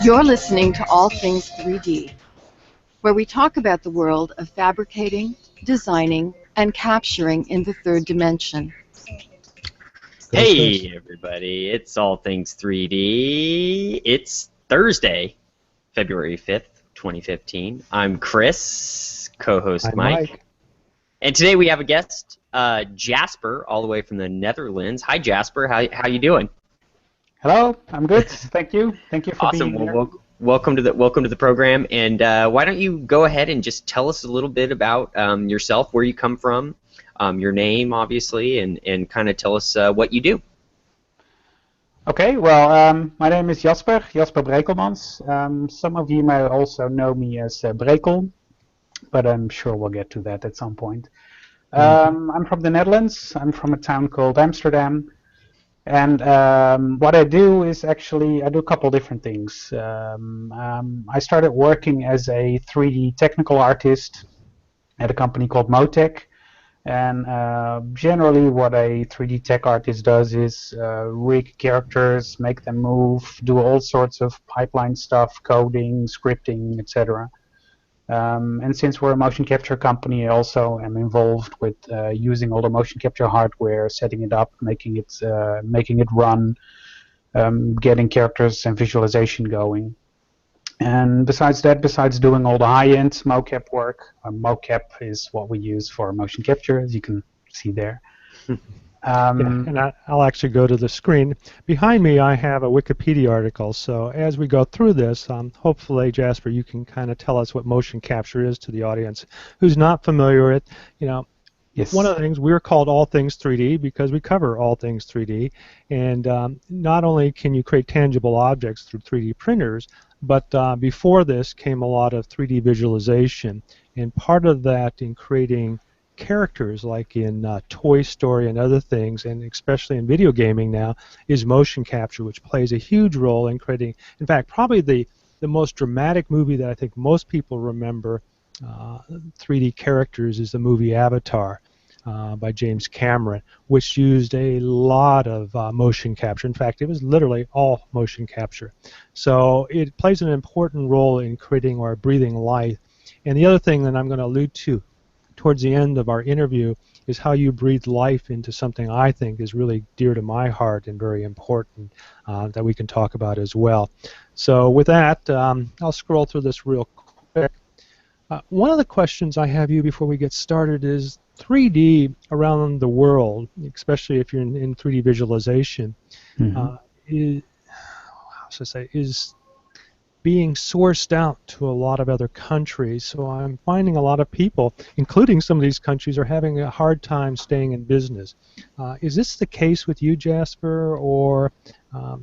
You're listening to All Things 3D, where we talk about the world of fabricating, designing, and capturing in the third dimension. Hey everybody, it's All Things 3D. It's Thursday, February 5th, 2015. I'm Chris, co-host I'm Mike. And today we have a guest, Jasper, all the way from the Netherlands. Hi Jasper, how you doing? Hello, I'm good. Thank you. Thank you for being here. Awesome. Welcome to the program. And why don't you go ahead and just tell us a little bit about yourself, where you come from, your name, obviously, and kind of tell us what you do. Okay, well, my name is Jasper Brekelmans. Some of you may also know me as Brekel, but I'm sure we'll get to that at some point. I'm from the Netherlands. I'm from a town called Amsterdam. And what I do is actually, I do a couple different things. I started working as a 3D technical artist at a company called Motec. And generally what a 3D tech artist does is rig characters, make them move, do all sorts of pipeline stuff, coding, scripting, etc. And since we're a motion capture company, I also am involved with using all the motion capture hardware, setting it up, making it run, getting characters and visualization going. And besides that, besides doing all the high-end mocap work, mocap is what we use for motion capture, as you can see there. And I'll actually go to the screen. Behind me, I have a Wikipedia article. So as we go through this, hopefully, Jasper, you can kind of tell us what motion capture is to the audience who's not familiar with it. You know, yes. One of the things, we're called All Things 3D because we cover all things 3D. And not only can you create tangible objects through 3D printers, but before this came a lot of 3D visualization. And part of that in creating characters, like in Toy Story and other things, and especially in video gaming now, is motion capture, which plays a huge role in creating, in fact, probably the most dramatic movie that I think most people remember 3D characters is the movie Avatar by James Cameron, which used a lot of motion capture. In fact, it was literally all motion capture. So it plays an important role in creating or breathing life. And the other thing that I'm going to allude to towards the end of our interview is how you breathe life into something I think is really dear to my heart and very important that we can talk about as well. So with that, I'll scroll through this real quick. One of the questions I have you before we get started is 3D around the world, especially if you're in 3D visualization, is being sourced out to a lot of other countries. So I'm finding a lot of people, including some of these countries, are having a hard time staying in business. Is this the case with you, Jasper, or are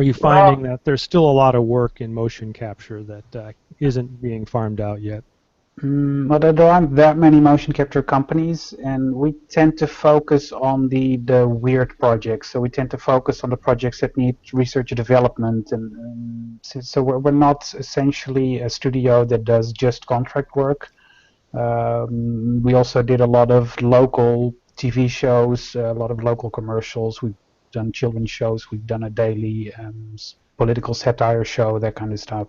you finding that there's still a lot of work in motion capture that isn't being farmed out yet? Well, there aren't that many motion capture companies, and we tend to focus on the weird projects. So we tend to focus on the projects that need research and development, and so we're not essentially a studio that does just contract work. We also did a lot of local TV shows, a lot of local commercials. We've done children's shows. We've done a daily political satire show, that kind of stuff.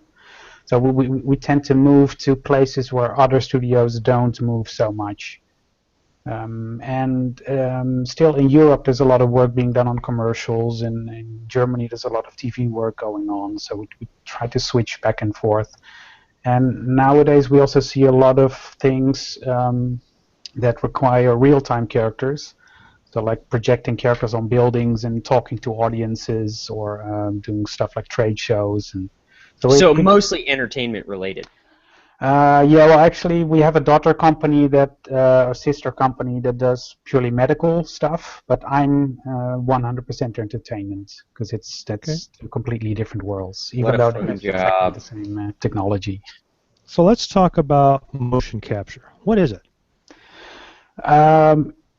So we tend to move to places where other studios don't move so much. Still in Europe there's a lot of work being done on commercials, and in Germany there's a lot of TV work going on, so we try to switch back and forth. And nowadays we also see a lot of things that require real-time characters, so like projecting characters on buildings and talking to audiences, or doing stuff like trade shows. And so mostly entertainment related. Yeah, well, actually, we have a daughter company a sister company that does purely medical stuff, but I'm 100% entertainment, because that's two completely different worlds, even though they have exactly the same technology. So let's talk about motion capture. What is it?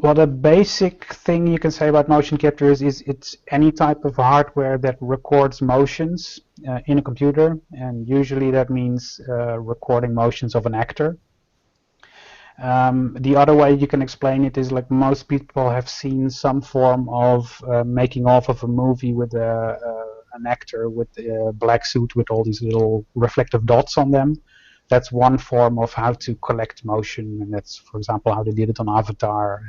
Well, the basic thing you can say about motion capture is it's any type of hardware that records motions in a computer, and usually that means recording motions of an actor. The other way you can explain it is, like, most people have seen some form of making of a movie with a an actor with a black suit with all these little reflective dots on them. That's one form of how to collect motion, and that's, for example, how they did it on Avatar.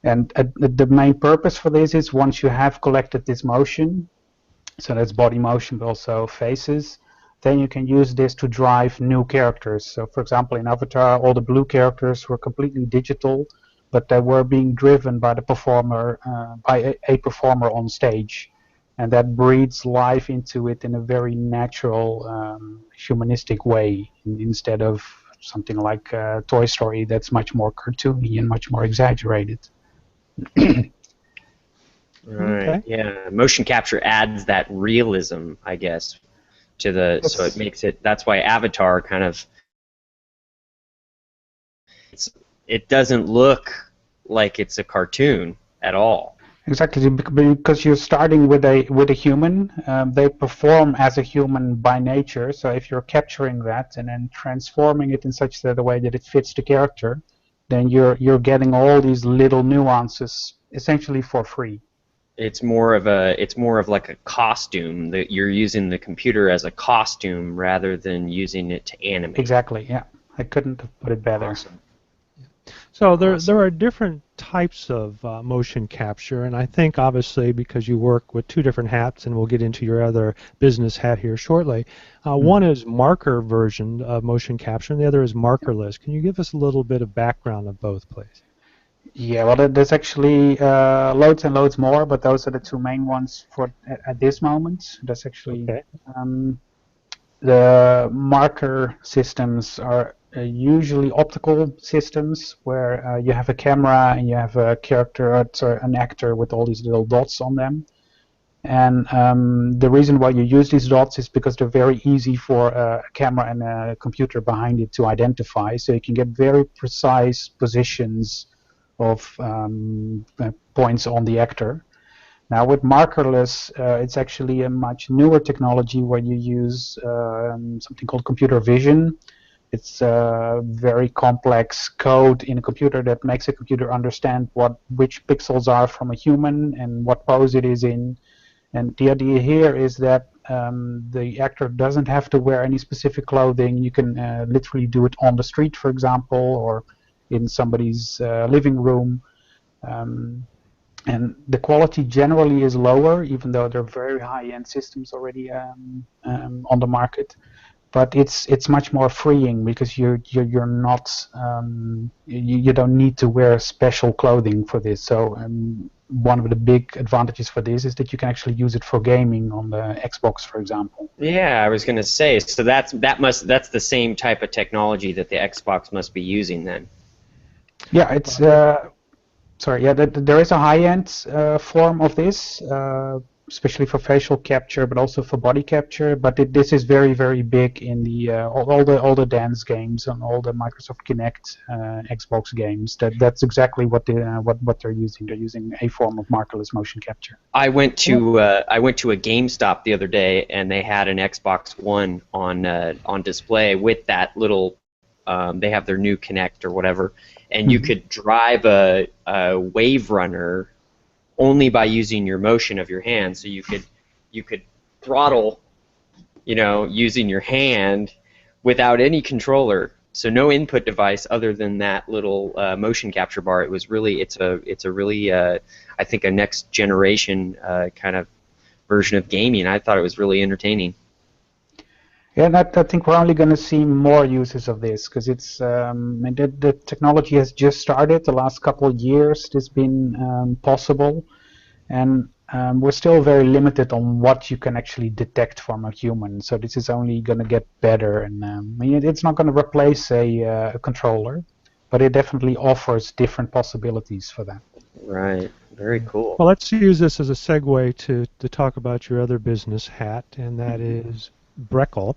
And the main purpose for this is once you have collected this motion, so that's body motion, but also faces, then you can use this to drive new characters. So, for example, in Avatar, all the blue characters were completely digital, but they were being driven by the performer, by a performer on stage, and that breathes life into it in a very natural, humanistic way, instead of something like Toy Story that's much more cartoony and much more exaggerated. Right. Okay. Yeah. Motion capture adds that realism, I guess, to the. So it makes it. That's why Avatar kind of. It doesn't look like it's a cartoon at all. Exactly, because you're starting with a human. They perform as a human by nature. So if you're capturing that and then transforming it in such a way that it fits the character, then you're getting all these little nuances essentially for free. It's more of like a costume, that you're using the computer as a costume rather than using it to animate. Exactly. Yeah, I couldn't have put it better. Awesome. So there are different types of motion capture, and I think obviously because you work with two different hats, and we'll get into your other business hat here shortly. One is marker version of motion capture, and the other is markerless. Can you give us a little bit of background of both, please? Yeah, well, there's actually loads and loads more, but those are the two main ones for at this moment. That's actually Okay. The marker systems are usually optical systems where you have a camera and you have a character, sorry, an actor with all these little dots on them. And the reason why you use these dots is because they're very easy for a camera and a computer behind it to identify. So you can get very precise positions of points on the actor. Now with markerless, it's actually a much newer technology where you use something called computer vision. It's a very complex code in a computer that makes a computer understand which pixels are from a human and what pose it is in. And the idea here is that the actor doesn't have to wear any specific clothing. You can literally do it on the street, for example, or in somebody's living room. And the quality generally is lower, even though there are very high-end systems already on the market. But it's much more freeing because you're not you don't need to wear special clothing for this. So one of the big advantages for this is that you can actually use it for gaming on the Xbox, for example. Yeah, I was going to say. So that's the same type of technology that the Xbox must be using then. Yeah, it's sorry. Yeah, there is a high-end form of this, especially for facial capture, but also for body capture. But this is very, very big in the all the dance games and all the Microsoft Kinect Xbox games. That's exactly what they're using. They're using a form of markerless motion capture. I went to a GameStop the other day, and they had an Xbox One on display with that little. They have their new Kinect or whatever, and you could drive a wave runner only by using your motion of your hand. So you could throttle, using your hand without any controller. So no input device other than that little motion capture bar. It was really it's a really I think a next generation kind of version of gaming. I thought it was really entertaining. Yeah, and I think we're only going to see more uses of this because it's the technology has just started. The last couple of years, it has been possible, and we're still very limited on what you can actually detect from a human. So this is only going to get better, and it's not going to replace a controller, but it definitely offers different possibilities for that. Right. Very cool. Well, let's use this as a segue to talk about your other business hat, and that is Breckel,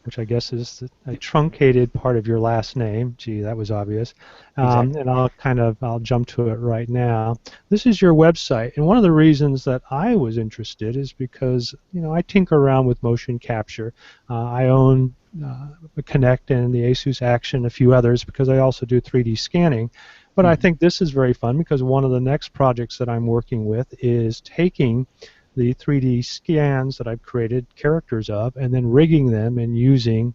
which I guess is a truncated part of your last name. Gee, that was obvious. Exactly. And I'll jump to it right now. This is your website, and one of the reasons that I was interested is because I tinker around with motion capture. I own the Kinect and the Asus Action, a few others, because I also do 3D scanning. But I think this is very fun because one of the next projects that I'm working with is taking the 3D scans that I've created characters of, and then rigging them and using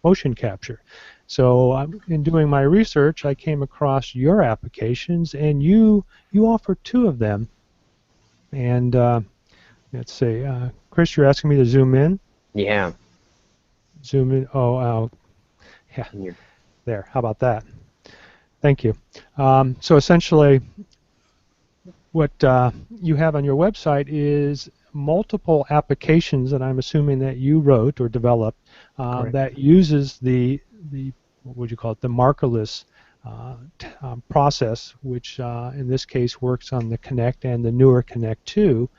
motion capture. So in doing my research, I came across your applications, and you offer two of them. And let's see, Chris, you're asking me to zoom in? Yeah. Zoom in. Oh, yeah. There. How about that? Thank you. So essentially, what you have on your website is multiple applications that I'm assuming that you wrote or developed that uses the what would you call it, the markerless process, which in this case works on the Kinect and the newer Kinect 2.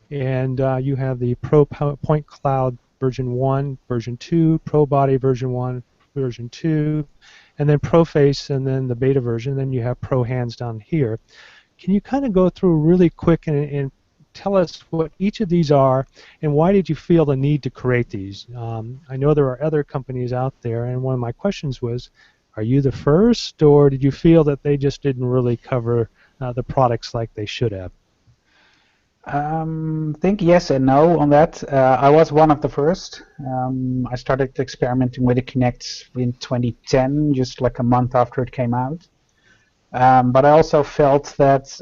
And you have the Pro Point Cloud version 1, version 2, Pro Body version 1, version 2, and then ProFace, and then the beta version. Then you have Pro Hands down here. Can you kind of go through really quick and tell us what each of these are, and why did you feel the need to create these? I know there are other companies out there, and one of my questions was, are you the first, or did you feel that they just didn't really cover the products like they should have? I think yes and no on that. I was one of the first. I started experimenting with the Kinect in 2010, just like a month after it came out. But I also felt that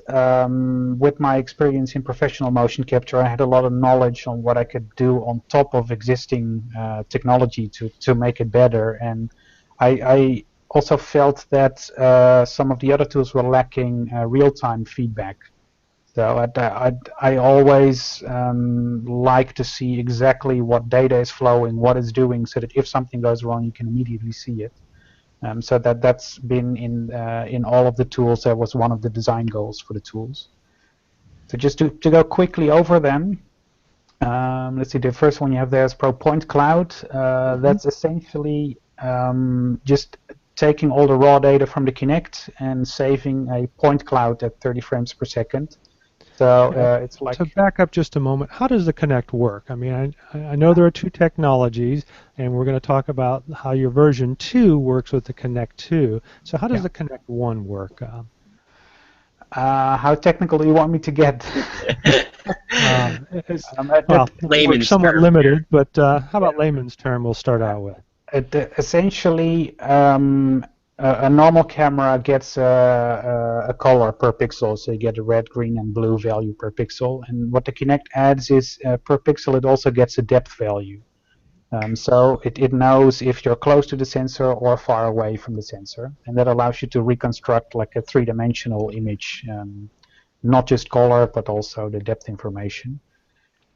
with my experience in professional motion capture, I had a lot of knowledge on what I could do on top of existing technology to make it better. And I also felt that some of the other tools were lacking real-time feedback. So I always like to see exactly what data is flowing, what it's doing, so that if something goes wrong, you can immediately see it. So that's been in all of the tools. That was one of the design goals for the tools. So just to go quickly over them, let's see, the first one you have there is Pro Point Cloud. That's essentially just taking all the raw data from the Kinect and saving a point cloud at 30 frames per second. So it's like... To back up just a moment, how does the Kinect work? I mean, I know there are two technologies, and we're going to talk about how your version 2 works with the Kinect 2. So how does the Kinect 1 work? How technical do you want me to get? Well, we're somewhat limited, but how about layman's term we'll start out with? Essentially, a normal camera gets a color per pixel, so you get a red, green, and blue value per pixel. And what the Kinect adds is per pixel it also gets a depth value. So it knows if you're close to the sensor or far away from the sensor, and that allows you to reconstruct like a three-dimensional image, not just color but also the depth information.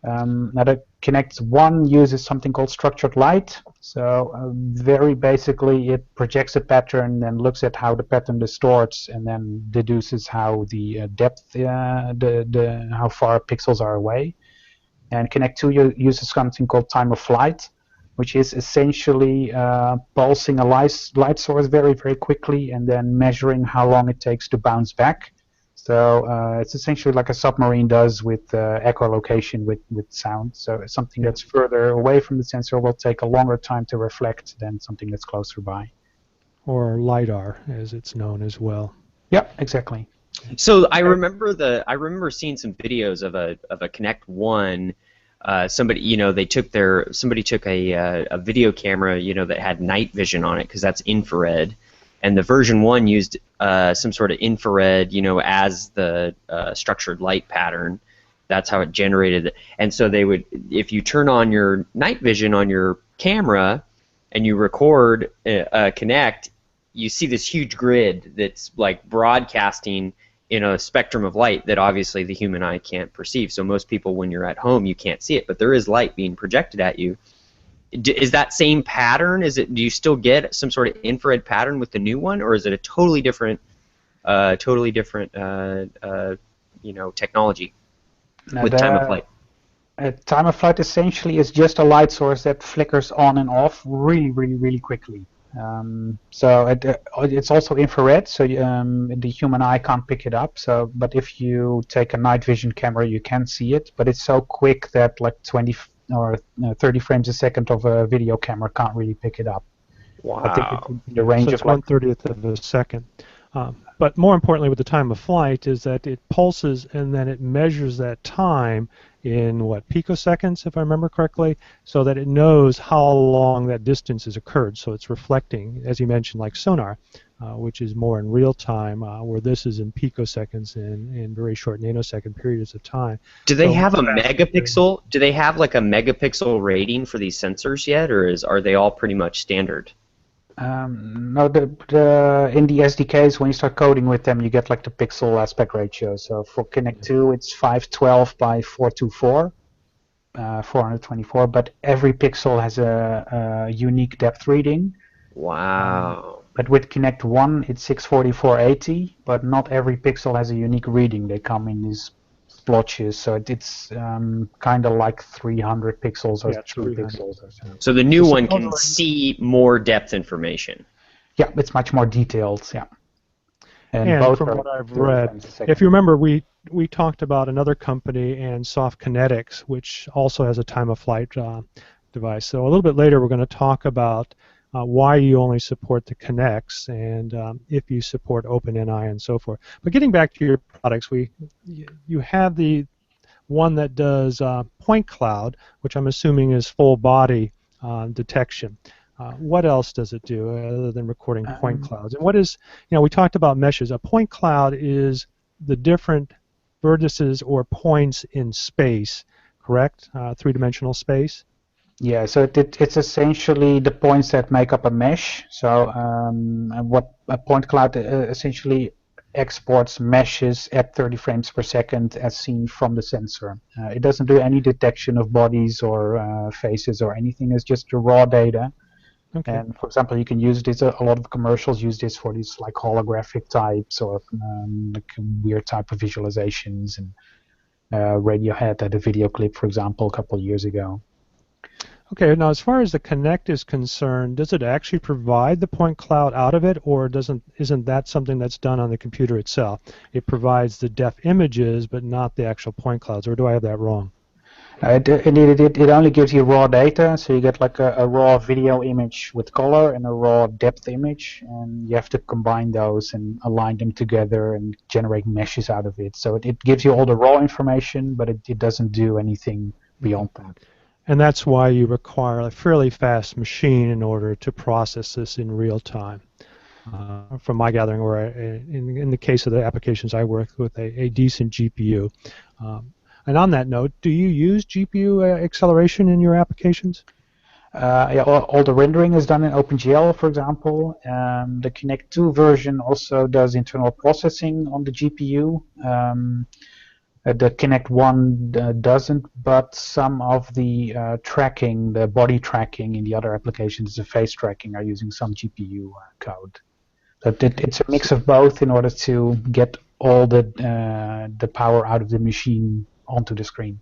Now the Kinect 1 uses something called structured light. So very basically it projects a pattern and looks at how the pattern distorts and then deduces how the depth, how far pixels are away. And Kinect 2 uses something called time of flight, which is essentially pulsing a light source very, very quickly and then measuring how long it takes to bounce back. So it's essentially like a submarine does with echolocation with sound. So something that's further away from the sensor will take a longer time to reflect than something that's closer by. Or LiDAR, as it's known as well. Yep, exactly. So I remember seeing some videos of a Kinect 1. Somebody took a video camera that had night vision on it because that's infrared. And the version 1 used some sort of infrared, as the structured light pattern. That's how it generated it. And so they would, if you turn on your night vision on your camera and you record a Kinect, you see this huge grid that's like broadcasting in a spectrum of light that obviously the human eye can't perceive. So most people, when you're at home, you can't see it, but there is light being projected at you. Is that same pattern? Do you still get some sort of infrared pattern with the new one, or is it a totally different technology with time of flight? Time of flight essentially is just a light source that flickers on and off really, really, really quickly. So it's also infrared, so the human eye can't pick it up. So, but if you take a night vision camera, you can see it. But it's so quick that like 20 or 30 frames a second of a video camera can't really pick it up. Wow. I think it's in the range of 1/30 of a second. But more importantly with the time of flight is that it pulses and then it measures that time, in what, picoseconds, if I remember correctly, so that it knows how long that distance has occurred. So it's reflecting, as you mentioned, like sonar, which is more in real time, where this is in picoseconds in very short nanosecond periods of time. Do they So have a much faster. megapixel? Do they have like a megapixel rating for these sensors yet, or are they all pretty much standard? No, in the SDKs, when you start coding with them, you get like the pixel aspect ratio. So for Kinect 2, it's 512 by 424, 424, but every pixel has a unique depth reading. Wow. But with Kinect 1, it's 644/80, but not every pixel has a unique reading. They come in these splotches, so it's kind of like 300 pixels or Yeah, 3 300. pixels or so. So the new So one can supposedly- see more depth information. Yeah, it's much more detailed, yeah. And both from are what I've 30 read, frames a second. if you remember, we talked about another company and Soft Kinetics, which also has a time-of-flight device. So a little bit later, we're going to talk about why you only support the Kinects and if you support OpenNI and so forth. But getting back to your products, you have the one that does point cloud, which I'm assuming is full body detection. What else does it do other than recording point clouds? And what is, we talked about meshes. A point cloud is the different vertices or points in space, correct? Three-dimensional space? Yeah, so it's essentially the points that make up a mesh. So and what a point cloud essentially exports meshes at 30 frames per second as seen from the sensor. It doesn't do any detection of bodies or faces or anything. It's just the raw data. Okay. And for example, you can use this. A lot of commercials use this for these like holographic types or like weird type of visualizations. And Radiohead had a video clip, for example, a couple of years ago. Okay, now as far as the Kinect is concerned, does it actually provide the point cloud out of it, or isn't that something that's done on the computer itself? It provides the depth images, but not the actual point clouds, or do I have that wrong? It only gives you raw data, so you get like a raw video image with color and a raw depth image, and you have to combine those and align them together and generate meshes out of it. So it gives you all the raw information, but it doesn't do anything beyond that. And that's why you require a fairly fast machine in order to process this in real time. From my gathering, or in the case of the applications I work with, a decent GPU. And on that note, do you use GPU acceleration in your applications? Yeah, all the rendering is done in OpenGL, for example. The Kinect 2 version also does internal processing on the GPU. The Kinect 1 doesn't, but some of the tracking, the body tracking in the other applications, the face tracking, are using some GPU code. But it's a mix of both in order to get all the power out of the machine onto the screen.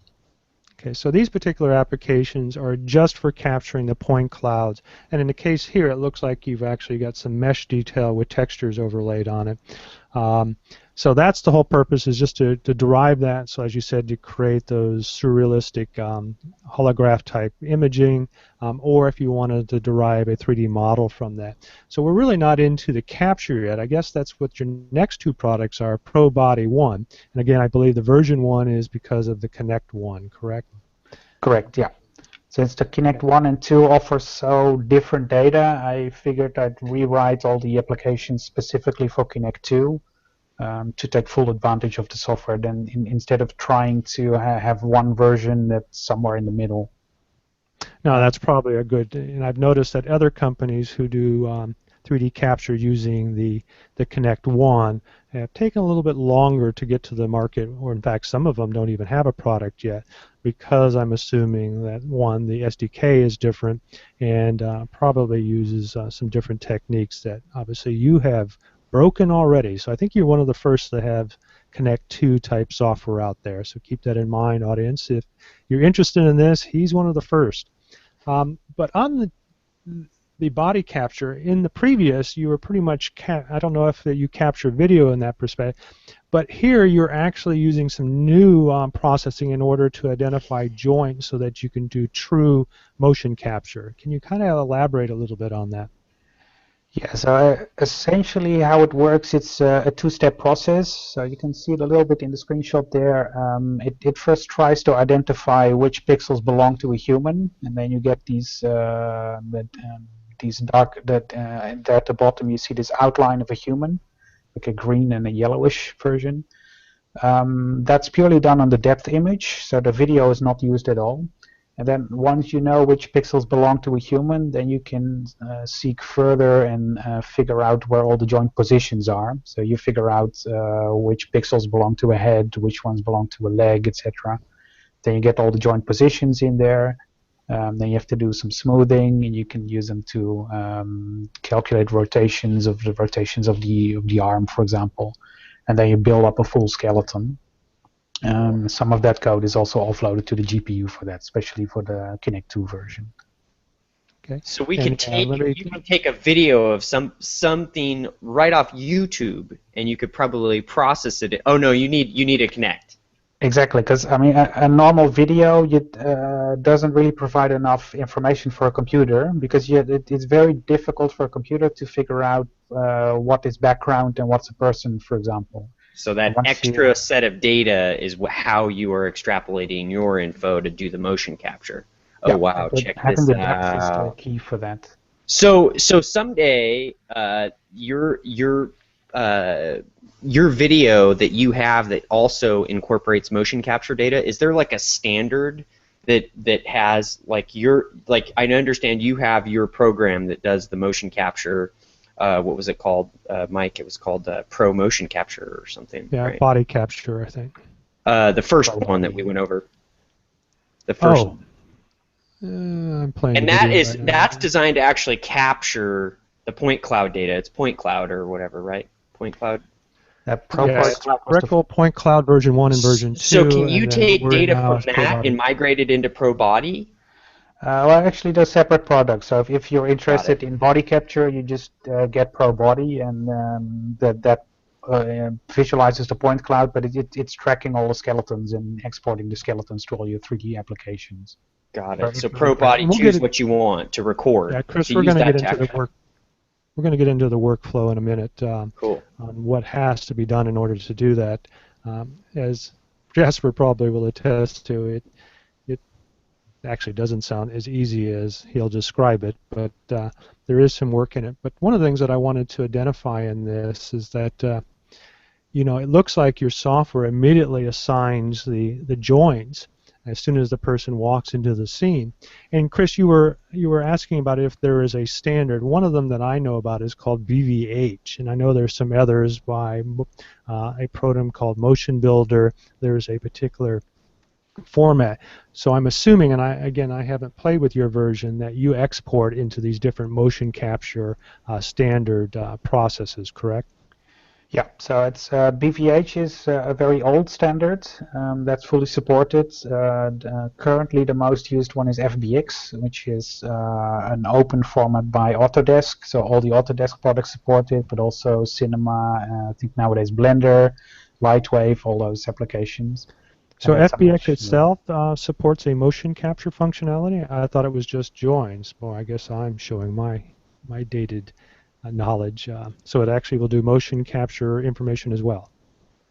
Okay, so these particular applications are just for capturing the point clouds. And in the case here, it looks like you've actually got some mesh detail with textures overlaid on it. So that's the whole purpose, is just to derive that. So as you said, to create those surrealistic holograph type imaging, or if you wanted to derive a 3D model from that. So we're really not into the capture yet. I guess that's what your next two products are, Pro Body 1. And again, I believe the version 1 is because of the Kinect 1, correct? Correct, yeah. Since the Kinect 1 and 2 offer so different data, I figured I'd rewrite all the applications specifically for Kinect 2 to take full advantage of the software, then instead of trying to have one version that's somewhere in the middle. No, that's probably a good, and I've noticed that other companies who do 3D capture using the Kinect 1 have taken a little bit longer to get to the market, or in fact some of them don't even have a product yet, because I'm assuming that, one, the SDK is different and probably uses some different techniques that obviously you have broken already. So I think you're one of the first to have Kinect 2 type software out there. So keep that in mind, audience. If you're interested in this, he's one of the first. But on the body capture, in the previous, you were pretty much, I don't know if you capture video in that perspective, but here you're actually using some new processing in order to identify joints so that you can do true motion capture. Can you kind of elaborate a little bit on that? Yeah, so essentially how it works, it's a two-step process. So you can see it a little bit in the screenshot there. It first tries to identify which pixels belong to a human, and then you get these dark, there at the bottom you see this outline of a human, like a green and a yellowish version. That's purely done on the depth image, so the video is not used at all. And then once you know which pixels belong to a human, then you can seek further and figure out where all the joint positions are. So you figure out which pixels belong to a head, which ones belong to a leg, etc. Then you get all the joint positions in there. Then you have to do some smoothing, and you can use them to calculate rotations of the arm, for example. And then you build up a full skeleton. Some of that code is also offloaded to the GPU for that, especially for the Kinect 2 version. Okay. So we And, could you could take a video of something right off YouTube, and you could probably process it. Oh no, you need a Kinect. Exactly, because I mean, a normal video doesn't really provide enough information for a computer, because it's very difficult for a computer to figure out what is background and what's a person, for example. So that extra set of data is how you are extrapolating your info to do the motion capture. Oh, yeah, wow, check this out. Having the depth is the key for that. So someday your video that you have that also incorporates motion capture data, is there like a standard that has like I understand you have your program that does the motion capture. What was it called, Mike? It was called Pro Motion Capture or something. Yeah, right? Body capture, I think. The first one that we went over. The first. Oh. I'm playing. And that's designed to actually capture the point cloud data. It's point cloud or whatever, right? Point cloud. That Pro Brekel point cloud version 1 and version 2. So can you take data from that and migrate it into Pro Body? Well, actually, they're separate products. So if you're interested in body capture, you just get Pro Body, and that visualizes the point cloud, but it's tracking all the skeletons and exporting the skeletons to all your 3D applications. Got it. So Pro Body, choose what you want to record. Yeah, Chris, we're going to get into the work. We're going to get into the workflow in a minute. Cool. On what has to be done in order to do that. As Jasper probably will attest to, it actually doesn't sound as easy as he'll describe it, but there is some work in it. But one of the things that I wanted to identify in this is that it looks like your software immediately assigns the joins as soon as the person walks into the scene. And Chris, you were asking about if there is a standard. One of them that I know about is called BVH, and I know there's some others by a program called Motion Builder. There's a particular format. So I'm assuming, and I haven't played with your version, that you export into these different motion capture standard processes, correct? Yeah, so it's BVH is a very old standard that's fully supported. Currently, the most used one is FBX, which is an open format by Autodesk. So all the Autodesk products support it, but also Cinema, I think nowadays Blender, Lightwave, all those applications. So FBX itself supports a motion capture functionality? I thought it was just joins. Well, I guess I'm showing my dated knowledge. So it actually will do motion capture information as well.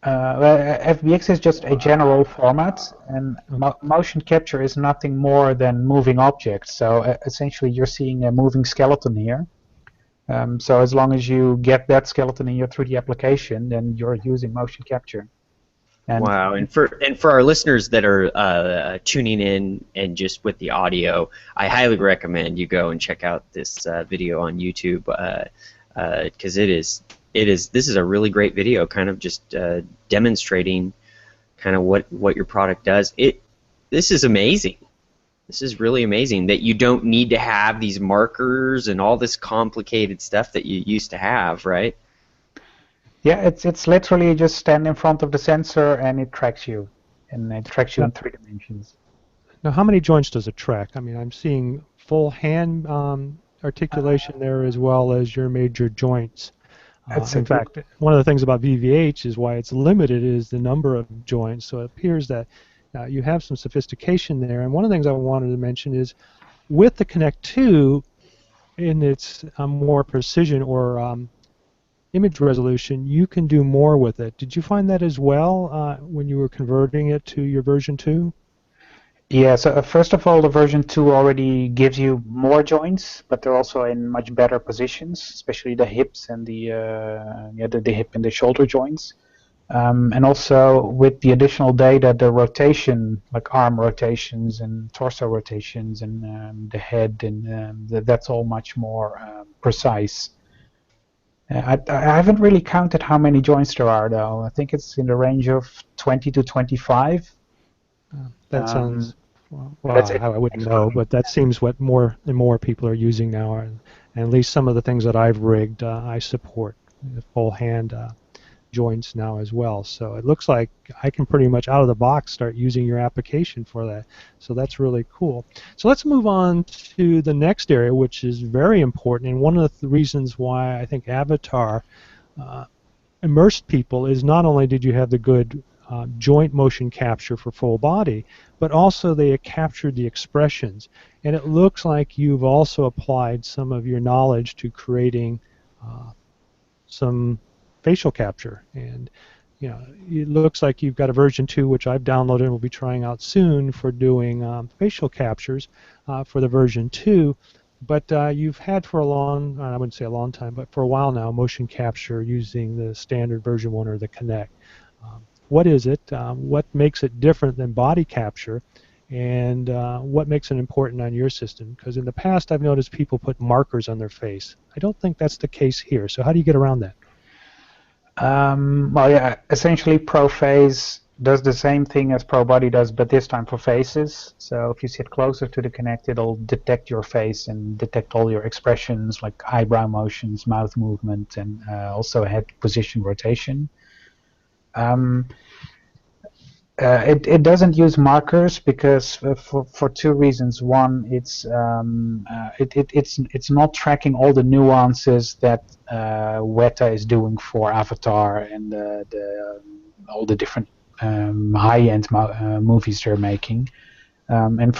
FBX is just a general format, and motion capture is nothing more than moving objects. So essentially you're seeing a moving skeleton here. So as long as you get that skeleton in your 3D application, then you're using motion capture. Wow, and for our listeners that are tuning in and just with the audio, I highly recommend you go and check out this video on YouTube, because this is a really great video, kind of just demonstrating kind of what your product does. This is amazing. This is really amazing that you don't need to have these markers and all this complicated stuff that you used to have, right? Yeah, it's literally just stand in front of the sensor and it tracks you, and it tracks you in 3 dimensions. Now, how many joints does it track? I mean, I'm seeing full hand articulation there as well as your major joints. In fact, one of the things about VVH is why it's limited is the number of joints. So it appears that you have some sophistication there. And one of the things I wanted to mention is with the Kinect 2, in its more precision or image resolution, you can do more with it. Did you find that as well when you were converting it to your version 2? Yeah, so first of all, the version 2 already gives you more joints, but they're also in much better positions, especially the hips and the hip and the shoulder joints. And also with the additional data, the rotation, like arm rotations and torso rotations and the head, and that's all much more precise. I haven't really counted how many joints there are, though. I think it's in the range of 20 to 25. That sounds, That's well, it. I wouldn't know, but that seems what more and more people are using now. And at least some of the things that I've rigged, I support the full hand joints now as well. So it looks like I can pretty much out of the box start using your application for that. So that's really cool. So let's move on to the next area, which is very important. And one of the reasons why I think Avatar immersed people is not only did you have the good joint motion capture for full body, but also they captured the expressions. And it looks like you've also applied some of your knowledge to creating some facial capture. And you know, it looks like you've got a version 2, which I've downloaded and will be trying out soon for doing facial captures for the version 2. But you've had for a long, I wouldn't say a long time, but for a while now, motion capture using the standard version 1 or the Kinect. What is it? What makes it different than body capture? And what makes it important on your system? Because in the past, I've noticed people put markers on their face. I don't think that's the case here. So how do you get around that? Well, yeah, essentially ProPhase does the same thing as ProBody does, but this time for faces. So if you sit closer to the Kinect, it'll detect your face and detect all your expressions like eyebrow motions, mouth movement, and also head position rotation. It doesn't use markers because for two reasons. One, it's not tracking all the nuances that Weta is doing for Avatar and all the different high-end movies they're making. And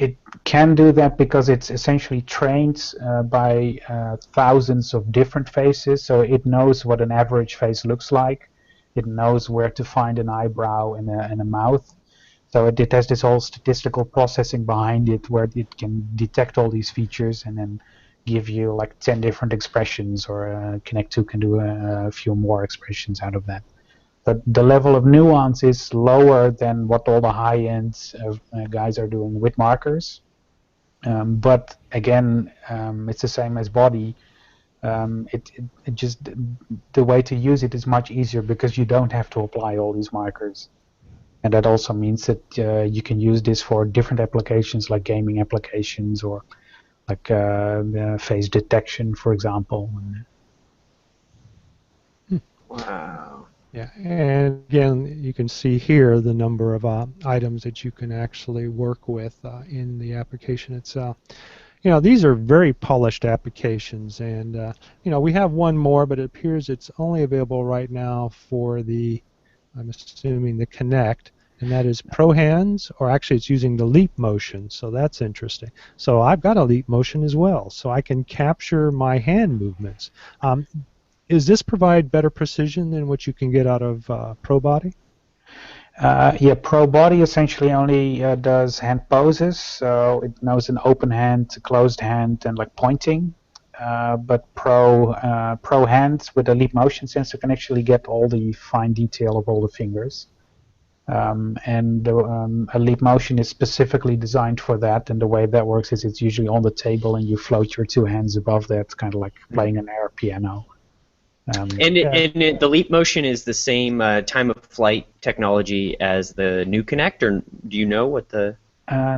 it can do that because it's essentially trained by thousands of different faces, so it knows what an average face looks like. It knows where to find an eyebrow and a mouth. So it has this whole statistical processing behind it where it can detect all these features and then give you like 10 different expressions, or Kinect 2 can do a few more expressions out of that. But the level of nuance is lower than what all the high-end guys are doing with markers. But again, it's the same as body. It just, the way to use it is much easier because you don't have to apply all these markers. And that also means that you can use this for different applications like gaming applications or like face detection, for example. Wow. Yeah, and again, you can see here the number of items that you can actually work with in the application itself. You know, these are very polished applications, and you know, we have one more, but it appears it's only available right now for the, I'm assuming, the Kinect, and that is Pro Hands, or actually it's using the Leap Motion, so that's interesting. So I've got a Leap Motion as well, so I can capture my hand movements. Does this provide better precision than what you can get out of ProBody? Yeah, ProBody essentially only does hand poses, so it knows an open hand, closed hand, and like pointing. But Pro Hands with a Leap Motion sensor can actually get all the fine detail of all the fingers. A Leap Motion is specifically designed for that, and the way that works is it's usually on the table and you float your two hands above that, kind of like playing an air piano. The Leap Motion is the same time of flight technology as the new Kinect, or do you know what the?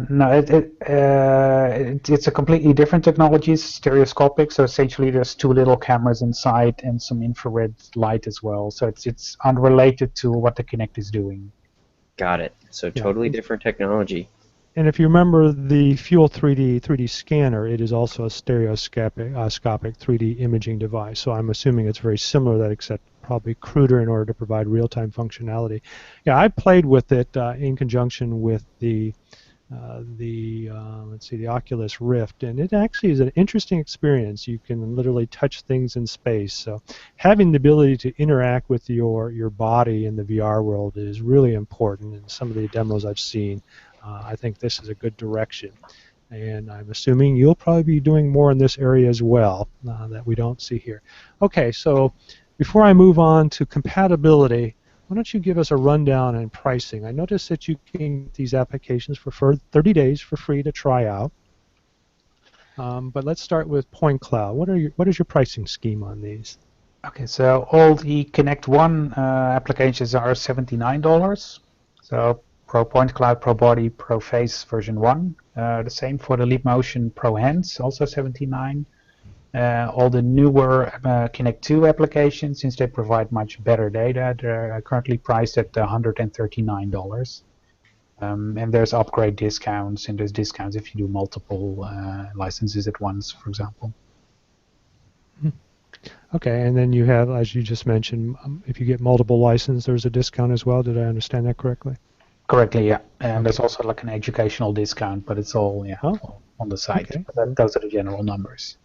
No, it's a completely different technology. It's stereoscopic, so essentially there's two little cameras inside and some infrared light as well. So it's unrelated to what the Kinect is doing. Got it. So totally different technology. And if you remember the Fuel 3D scanner, it is also a stereoscopic 3D imaging device. So I'm assuming it's very similar to that, except probably cruder in order to provide real-time functionality. Yeah, I played with it in conjunction with the let's see, the Oculus Rift, and it actually is an interesting experience. You can literally touch things in space. So having the ability to interact with your body in the VR world is really important. In some of the demos I've seen, I think this is a good direction. And I'm assuming you'll probably be doing more in this area as well that we don't see here. Okay, so before I move on to compatibility, why don't you give us a rundown on pricing? I noticed that you can get these applications for 30 days for free to try out. But let's start with Point Cloud. What is your pricing scheme on these? Okay, so all the Kinect One applications are $79. So Pro Point Cloud, Pro Body, Pro Face version 1. The same for the Leap Motion Pro Hands, also $79. All the newer Kinect 2 applications, since they provide much better data, they're currently priced at $139. And there's upgrade discounts, and there's discounts if you do multiple licenses at once, for example. Okay, and then you have, as you just mentioned, if you get multiple licenses, there's a discount as well. Did I understand that correctly? Correctly, yeah. And there's also like an educational discount, but it's all on the site. Okay. But those are the general numbers.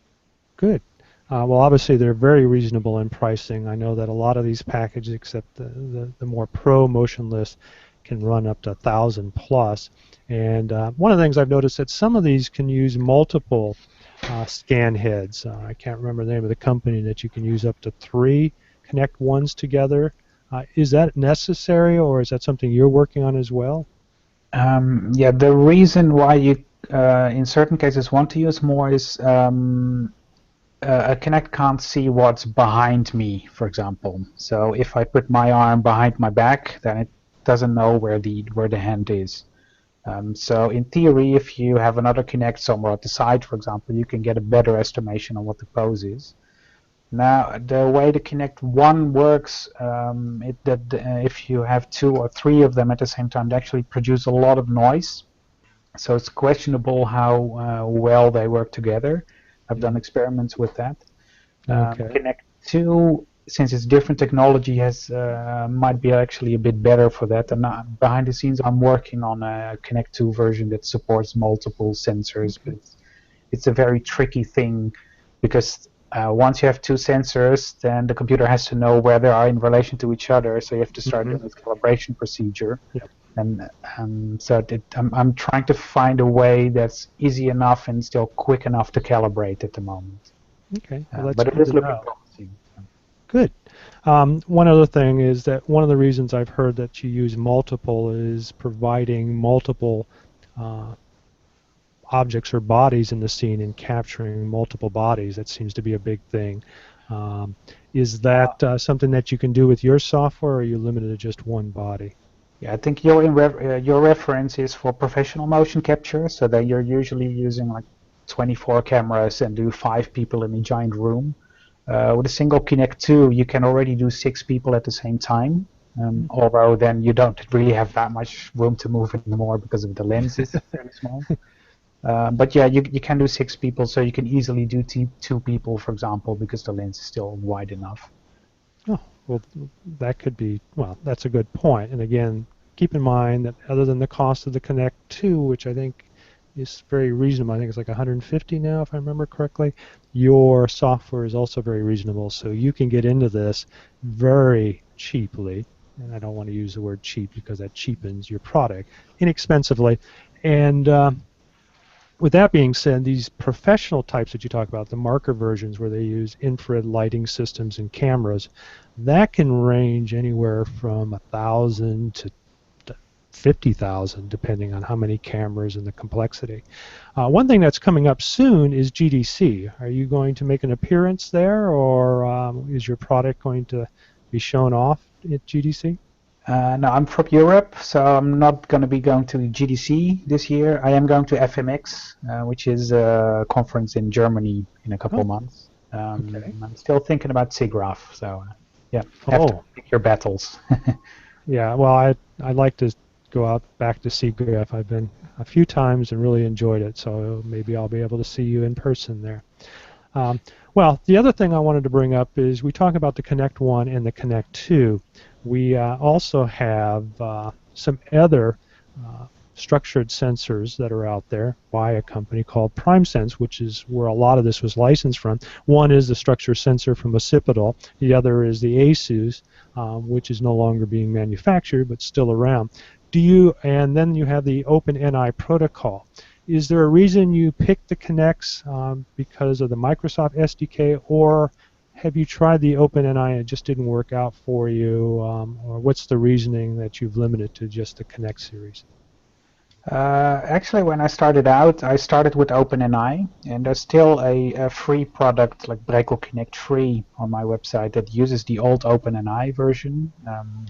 Good. Well, obviously they're very reasonable in pricing. I know that a lot of these packages, except the more pro motionless, can run up to 1,000 plus. And one of the things I've noticed that some of these can use multiple scan heads. I can't remember the name of the company that you can use up to 3 Kinect Ones together. Is that necessary, or is that something you're working on as well? Yeah, the reason why you in certain cases want to use more is a Kinect can't see what's behind me, for example. So if I put my arm behind my back, then it doesn't know where the hand is. So in theory, if you have another Kinect somewhere at the side, for example, you can get a better estimation on what the pose is. Now, the way the Kinect One works, if you have 2 or 3 of them at the same time, they actually produce a lot of noise. So it's questionable how well they work together. I've done experiments with that. Okay. Kinect 2, since it's different technology, might be actually a bit better for that. And behind the scenes, I'm working on a Kinect 2 version that supports multiple sensors. But it's a very tricky thing because once you have 2 sensors, then the computer has to know where they are in relation to each other. So you have to start doing this calibration procedure. Yep. And so I'm trying to find a way that's easy enough and still quick enough to calibrate at the moment. Okay, well, that's but it is looking promising. Good. One other thing is that one of the reasons I've heard that you use multiple is providing multiple objects or bodies in the scene and capturing multiple bodies. That seems to be a big thing. Is that something that you can do with your software, or are you limited to just one body? Yeah, I think your reference is for professional motion capture, so that you're usually using like 24 cameras and do 5 people in a giant room. With a single Kinect 2, you can already do 6 people at the same time, although then you don't really have that much room to move anymore because of the lens is very small. But yeah, you can do 6 people, so you can easily do 2 people, for example, because the lens is still wide enough. Oh, well, that could be, well, that's a good point. And again, keep in mind that other than the cost of the Kinect 2, which I think is very reasonable, I think it's like $150 now, if I remember correctly, your software is also very reasonable, so you can get into this very cheaply. And I don't want to use the word cheap because that cheapens your product, inexpensively. And with that being said, these professional types that you talk about, the marker versions where they use infrared lighting systems and cameras, that can range anywhere from 1,000 to 50,000, depending on how many cameras and the complexity. One thing that's coming up soon is GDC. Are you going to make an appearance there, or is your product going to be shown off at GDC? No, I'm from Europe, so I'm not going to be going to GDC this year. I am going to FMX, which is a conference in Germany in a couple of months. Okay. I'm still thinking about SIGGRAPH, so yeah, have to pick your battles. Yeah, well, I'd like to go out back to SIGGRAPH. I've been a few times and really enjoyed it, so maybe I'll be able to see you in person there. Well, the other thing I wanted to bring up is we talk about the Kinect 1 and the Kinect 2. We also have some other structured sensors that are out there by a company called PrimeSense, which is where a lot of this was licensed from. One is the structure sensor from Occipital. The other is the ASUS, which is no longer being manufactured but still around. And then you have the OpenNI protocol. Is there a reason you picked the Kinects because of the Microsoft SDK, or have you tried the OpenNI and it just didn't work out for you, or what's the reasoning that you've limited to just the Kinect series? Actually, when I started out, I started with OpenNI, and there's still a free product like Brekel Kinect Free on my website that uses the old OpenNI version,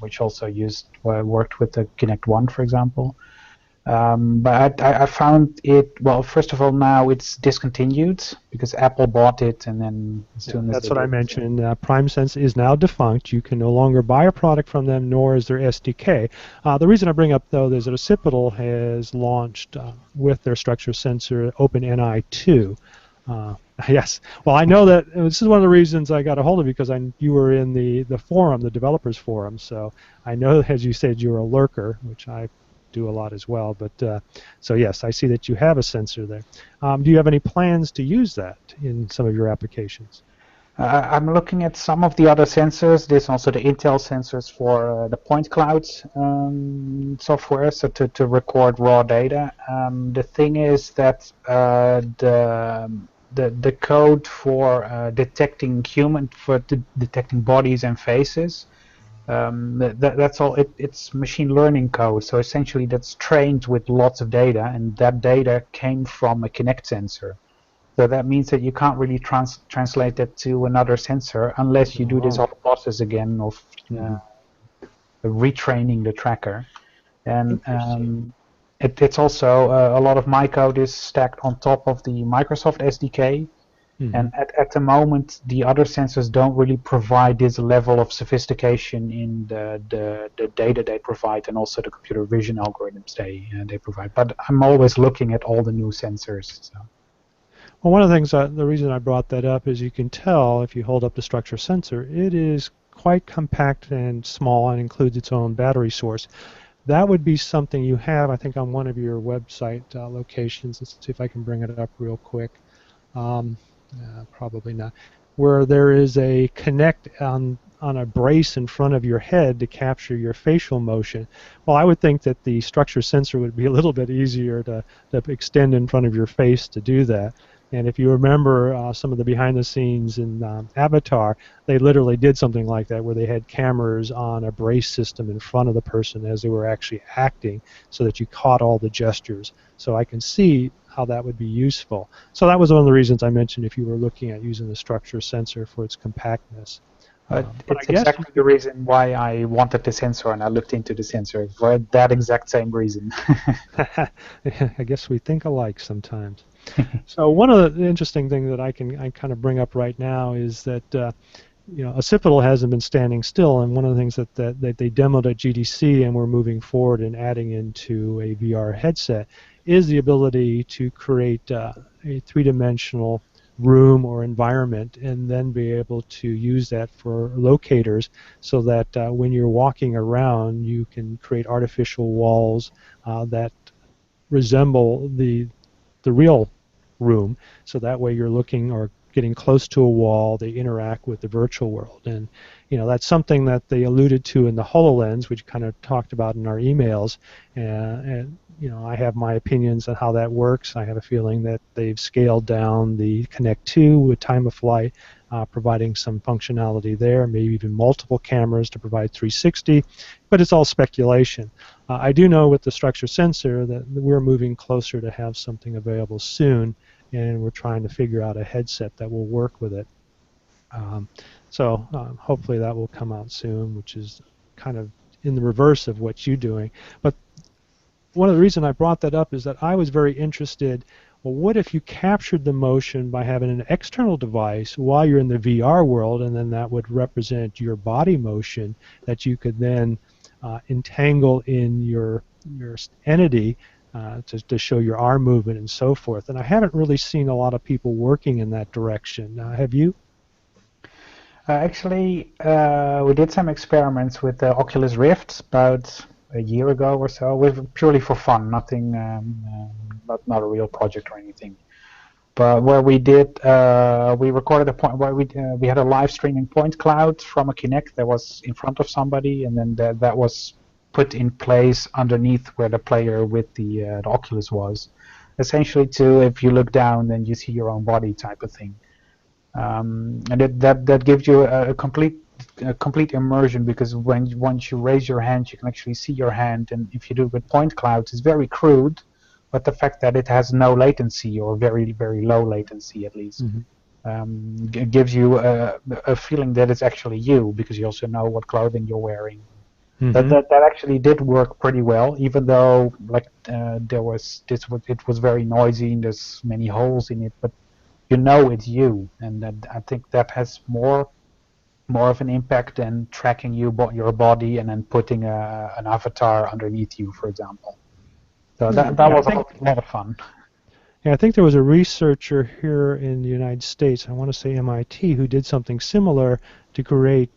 which also worked with the Kinect 1, for example. But I found it, well, first of all, now it's discontinued because Apple bought it, and then as soon as that's what I mentioned. PrimeSense is now defunct. You can no longer buy a product from them, nor is their SDK. The reason I bring up, though, is that Occipital has launched with their structure sensor OpenNI 2. Yes. Well, I know that this is one of the reasons I got a hold of you, because you were in the forum, the developers forum. So I know, as you said, you're a lurker, which I do a lot as well. But so yes, I see that you have a sensor there. Do you have any plans to use that in some of your applications? I'm looking at some of the other sensors. There's also the Intel sensors for the point cloud software, so to record raw data. The thing is that the code for detecting detecting bodies and faces, that's all. It's machine learning code. So essentially, that's trained with lots of data, and that data came from a Kinect sensor. So that means that you can't really translate that to another sensor unless you do this whole process again of retraining the tracker. And it's also a lot of my code is stacked on top of the Microsoft SDK. And at the moment, the other sensors don't really provide this level of sophistication in the data they provide, and also the computer vision algorithms they provide. But I'm always looking at all the new sensors. So. Well, one of the things, the reason I brought that up is you can tell if you hold up the structure sensor, it is quite compact and small and includes its own battery source. That would be something you have, I think, on one of your website locations. Let's see if I can bring it up real quick. Probably not. Where there is a Kinect on a brace in front of your head to capture your facial motion. Well, I would think that the structure sensor would be a little bit easier to extend in front of your face to do that. And if you remember some of the behind the scenes in Avatar, they literally did something like that, where they had cameras on a brace system in front of the person as they were actually acting, so that you caught all the gestures. So I can see how that would be useful. So that was one of the reasons I mentioned if you were looking at using the structure sensor for its compactness. But it's exactly the reason why I wanted the sensor, and I looked into the sensor for that exact same reason. I guess we think alike sometimes. So one of the interesting things that I kind of bring up right now is that Occipital hasn't been standing still, and one of the things that they demoed at GDC and we're moving forward and adding into a VR headset is the ability to create a three-dimensional room or environment, and then be able to use that for locators, so that when you're walking around, you can create artificial walls that resemble the real room, so that way you're looking or getting close to a wall, they interact with the virtual world. And that's something that they alluded to in the HoloLens, which kind of talked about in our emails. And I have my opinions on how that works. I have a feeling that they've scaled down the Kinect 2 with time of flight, providing some functionality there, maybe even multiple cameras to provide 360, but it's all speculation. I do know with the structure sensor that we're moving closer to have something available soon, and we're trying to figure out a headset that will work with it. So hopefully that will come out soon, which is kind of in the reverse of what you're doing. But one of the reasons I brought that up is that I was very interested, well, what if you captured the motion by having an external device while you're in the VR world, and then that would represent your body motion that you could then entangle in your entity to show your arm movement and so forth. And I haven't really seen a lot of people working in that direction. Have you? Actually, we did some experiments with the Oculus Rift about a year ago or so, with purely for fun, nothing, not a real project or anything. But where we did, we recorded a point where we had a live streaming point cloud from a Kinect that was in front of somebody, and then that was put in place underneath where the player with the Oculus was, essentially to, if you look down, then you see your own body type of thing. And that gives you a complete immersion, because once you raise your hand, you can actually see your hand, and if you do it with point clouds, it's very crude, but the fact that it has no latency, or very, very low latency at least, gives you a feeling that it's actually you, because you also know what clothing you're wearing. That actually did work pretty well, even though it was very noisy and there's many holes in it, but you know it's you, and I think that has more of an impact than tracking your body and then putting an avatar underneath you, for example. So that was a lot of fun. Yeah, I think there was a researcher here in the United States, I want to say MIT, who did something similar to create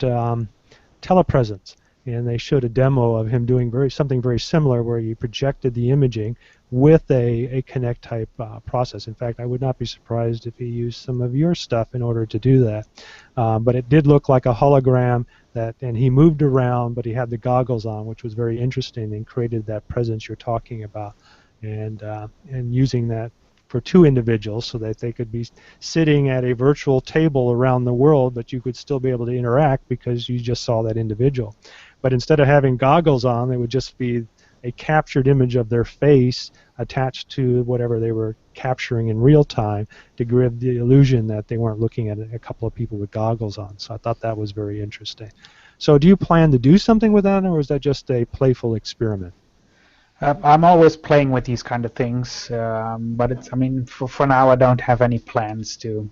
Telepresence. And they showed a demo of him doing something very similar, where he projected the imaging with a Kinect type process. In fact, I would not be surprised if he used some of your stuff in order to do that. But it did look like a hologram, and he moved around, but he had the goggles on, which was very interesting, and created that presence you're talking about, and using that for two individuals, so that they could be sitting at a virtual table around the world, but you could still be able to interact because you just saw that individual. But instead of having goggles on, it would just be a captured image of their face attached to whatever they were capturing in real time, to give the illusion that they weren't looking at a couple of people with goggles on. So I thought that was very interesting. So do you plan to do something with that, or is that just a playful experiment? I'm always playing with these kind of things, but I mean, for now I don't have any plans to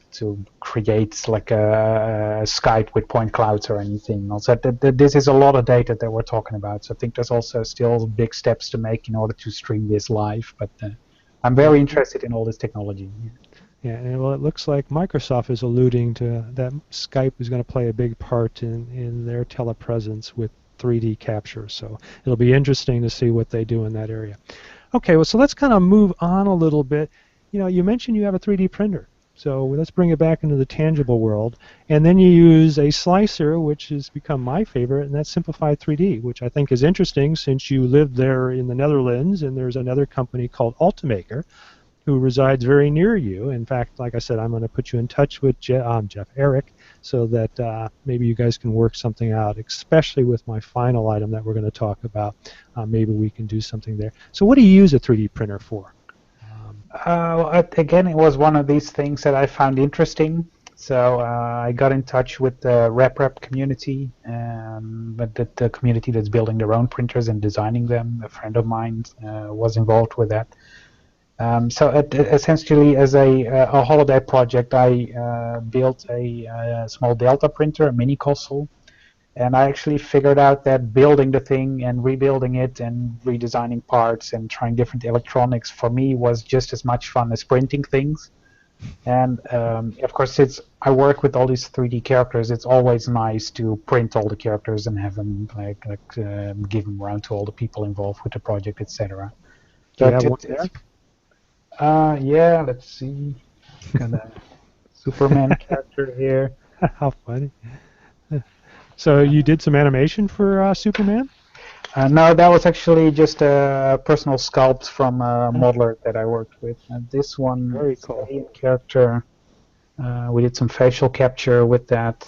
create like a Skype with point clouds or anything. Also, this is a lot of data that we're talking about, so I think there's also still big steps to make in order to stream this live. But I'm very interested in all this technology. Yeah, and well, it looks like Microsoft is alluding to that Skype is going to play a big part in their telepresence with 3D capture, so it'll be interesting to see what they do in that area. Okay, well, so let's kind of move on a little bit. You know, you mentioned you have a 3D printer, so let's bring it back into the tangible world, and then you use a slicer, which has become my favorite, and that's Simplified 3D, which I think is interesting since you live there in the Netherlands, and there's another company called Ultimaker who resides very near you. In fact, like I said, I'm going to put you in touch with Eric, so that maybe you guys can work something out, especially with my final item that we're going to talk about. Maybe we can do something there. So what do you use a 3D printer for? Again, it was one of these things that I found interesting. So I got in touch with the RepRap community, but the community that's building their own printers and designing them. A friend of mine was involved with that. So essentially, as a holiday project, I built a small Delta printer, a mini console, and I actually figured out that building the thing and rebuilding it and redesigning parts and trying different electronics for me was just as much fun as printing things. And of course, since I work with all these 3D characters, it's always nice to print all the characters and have them give them around to all the people involved with the project, etc. Do you have one there? Yeah, let's see. Got a Superman character here. How funny. So you did some animation for Superman? No, that was actually just a personal sculpt from a modeler that I worked with. And this one, very cool character. We did some facial capture with that.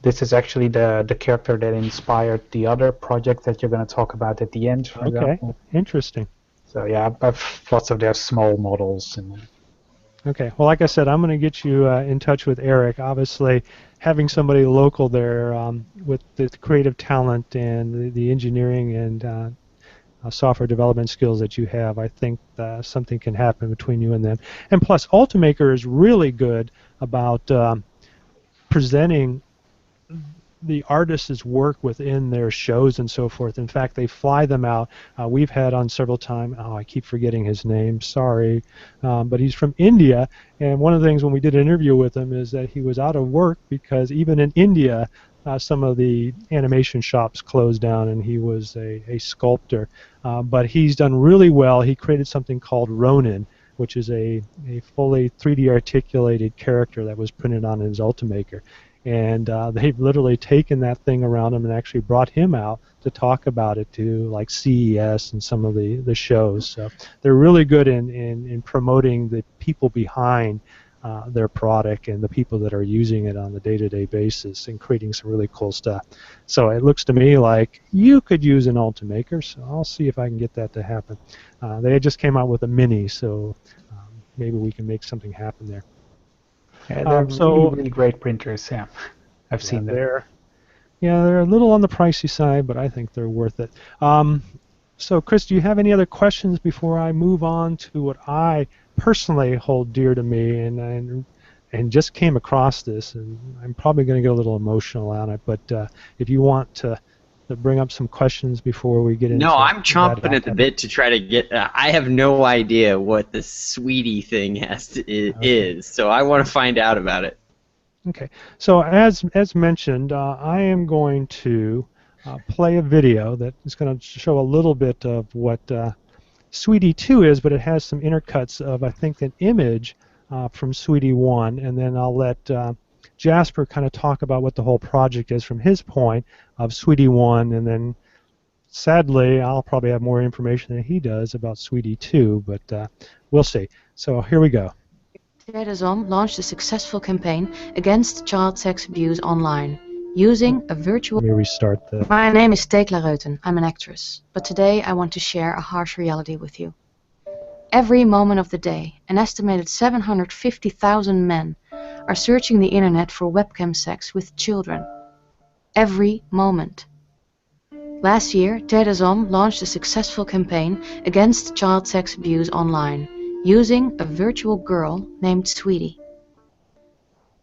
This is actually the character that inspired the other project that you're going to talk about at the end, for example. Interesting. So yeah, I have lots of their small models. Okay, well, like I said, I'm going to get you in touch with Eric. Obviously, having somebody local there with the creative talent and the engineering and software development skills that you have, I think something can happen between you and them. And plus, Ultimaker is really good about presenting the artist's work within their shows and so forth. In fact, they fly them out. We've had on several times, I keep forgetting his name, sorry, but he's from India, and one of the things when we did an interview with him is that he was out of work because even in India some of the animation shops closed down, and he was a sculptor. But he's done really well. He created something called Ronin, which is a fully 3D articulated character that was printed on his Ultimaker. And they've literally taken that thing around him and actually brought him out to talk about it to like CES and some of the shows. So they're really good in promoting the people behind their product and the people that are using it on a day-to-day basis and creating some really cool stuff. So it looks to me like you could use an Ultimaker, so I'll see if I can get that to happen. They just came out with a mini, so maybe we can make something happen there. Yeah, they're really great printers, yeah. I've seen them. They're a little on the pricey side, but I think they're worth it. So, Chris, do you have any other questions before I move on to what I personally hold dear to me and just came across this, and I'm probably going to get a little emotional on it, but if you want to bring up some questions before we get into No, I'm chomping at the bit to try to get. I have no idea what the Sweetie thing is, so I want to find out about it. Okay, so as mentioned, I am going to play a video that is going to show a little bit of what Sweetie 2 is, but it has some intercuts of, I think, an image from Sweetie 1, and then I'll let Jasper kind of talk about what the whole project is from his point of Sweetie 1, and then sadly I'll probably have more information than he does about Sweetie 2, but we'll see. So here we go. Terres launched a successful campaign against child sex abuse online using a virtual... Let me restart this. My name is Tekla Reuten. I'm an actress, but today I want to share a harsh reality with you. Every moment of the day, an estimated 750,000 men are searching the internet for webcam sex with children. Every moment. Last year, Terres launched a successful campaign against child sex abuse online, using a virtual girl named Sweetie.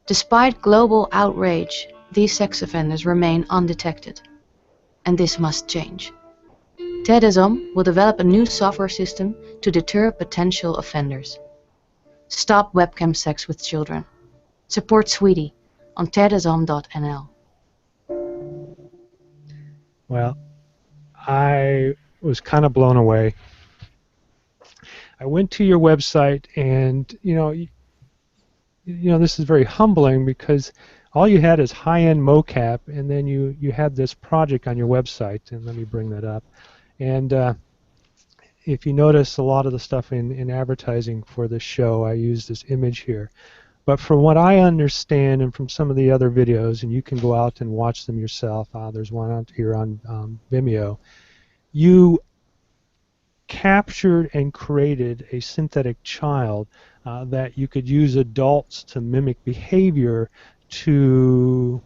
Despite global outrage, these sex offenders remain undetected. And this must change. Terres will develop a new software system to deter potential offenders. Stop webcam sex with children. Support Sweetie on terresom.nl. Well, I was kind of blown away. I went to your website, and you know this is very humbling because all you had is high-end mocap, and then you had this project on your website, and let me bring that up. And if you notice, a lot of the stuff in advertising for this show, I use this image here. But from what I understand, and from some of the other videos, and you can go out and watch them yourself, there's one out here on Vimeo, you captured and created a synthetic child that you could use adults to mimic behavior to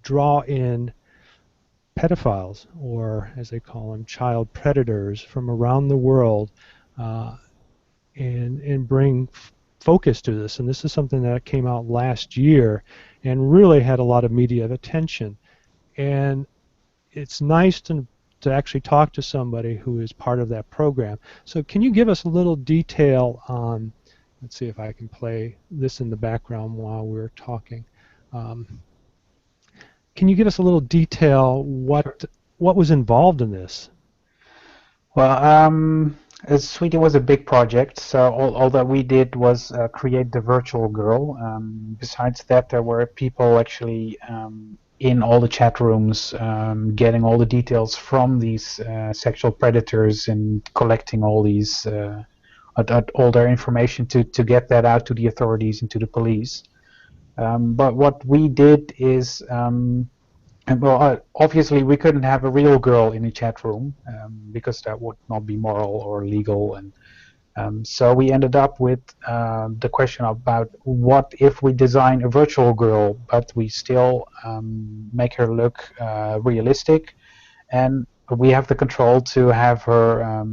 draw in pedophiles, or as they call them, child predators from around the world, and bring focus to this. And this is something that came out last year and really had a lot of media attention. And it's nice to actually talk to somebody who is part of that program. So can you give us a little detail on, let's see if I can play this in the background while we're talking. Can you give us a little detail what was involved in this? Well, Sweetie was a big project, so all that we did was create the virtual girl. Besides that, there were people actually in all the chat rooms getting all the details from these sexual predators and collecting all these all their information to get that out to the authorities and to the police. But what we did is, well, obviously we couldn't have a real girl in a chat room because that would not be moral or legal, and so we ended up with the question about what if we design a virtual girl, but we still make her look realistic, and we have the control to have her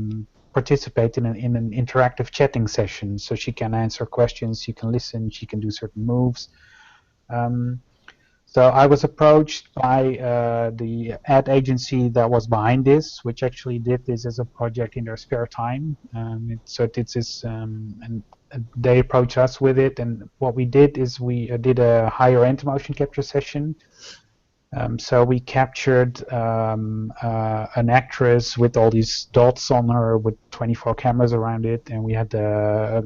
participate in an interactive chatting session, so she can answer questions, she can listen, she can do certain moves. So I was approached by the ad agency that was behind this, which actually did this as a project in their spare time. So it's this, and they approached us with it, and what we did is we did a higher end motion capture session, So we captured an actress with all these dots on her with 24 cameras around it, and we had a